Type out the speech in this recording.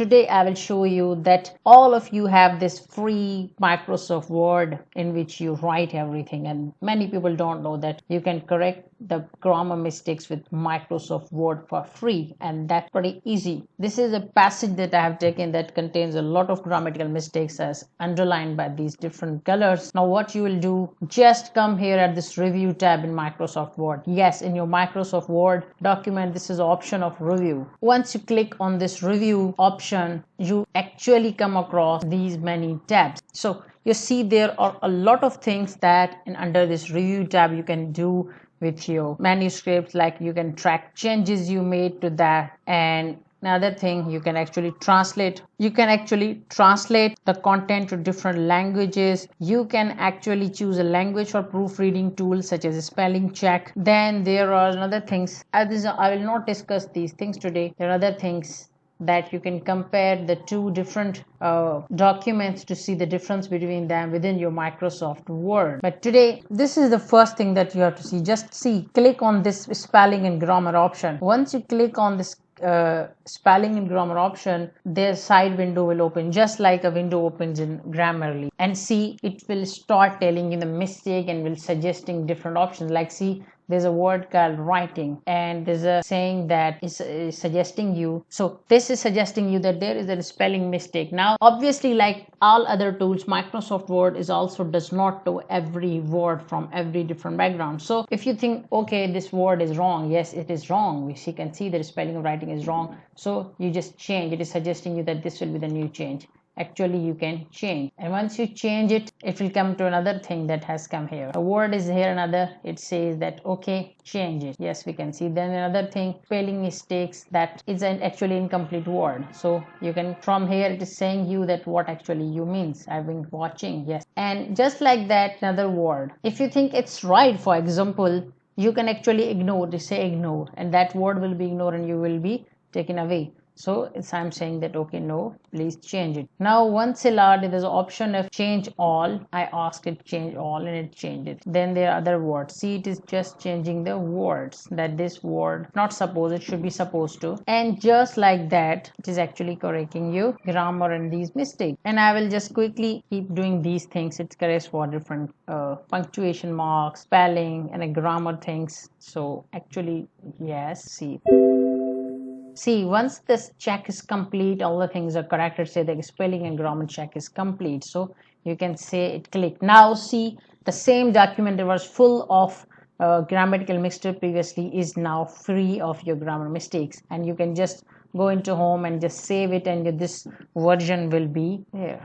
today I will show you that all of you have this free Microsoft Word in which you write everything, and many people don't know that you can correct the grammar mistakes with Microsoft Word for free, and that's pretty easy. This is a passage that I have taken that contains a lot of grammatical mistakes as underlined by these different colors. Now what you will do, just come here at this review tab in Microsoft Word. Yes, in your Microsoft Word document, this is option of review. Once you click on this review option, you actually come across these many tabs. So you see there are a lot of things that under this review tab you can do with your manuscripts, like you can track changes you made to that, and another thing, you can actually translate the content to different languages. You can actually choose a language for proofreading tools such as a spelling check. Then there are other things. I will not discuss these things today. There are other things that you can compare the two different documents to see the difference between them within your Microsoft Word. But today, this is the first thing that you have to see. Just see, click on this spelling and grammar option. Once you click on this spelling and grammar option, their side window will open just like a window opens in Grammarly, and see, it will start telling you the mistake and will suggesting different options. Like, see, there's a word called writing, and there's a saying that is suggesting you. So this is suggesting you that there is a spelling mistake. Now obviously, like all other tools, Microsoft Word is also does not know every word from every different background. So if you think, okay, this word is wrong, yes, it is wrong, we can see that spelling and writing is wrong, so you just change. It is suggesting you that this will be the new change. Actually, you can change, and once you change it, it will come to another thing that has come here. A word is here, another, it says that okay, change it. Yes, we can see. Then another thing, spelling mistakes, that is an actually incomplete word. So you can, from here it is saying you that what actually you means. I've been watching, yes. And just like that, another word, if you think it's right, for example, you can actually ignore, they say ignore, and that word will be ignored and you will be taken away. So I'm saying that okay, no, please change it. Now once allowed, there's an option of change all. I asked it change all and it changed it. Then there are other words. See, it is just changing the words, that this word not supposed, it should be supposed to, and just like that it is actually correcting you grammar and these mistakes. And I will just quickly keep doing these things. It corrects for different punctuation marks, spelling, and a grammar things. So actually, yes, see, once this check is complete, all the things are corrected, say the spelling and grammar check is complete. So you can say it click. Now see, the same document that was full of grammatical mistake previously is now free of your grammar mistakes, and you can just go into home and just save it, and this version will be there.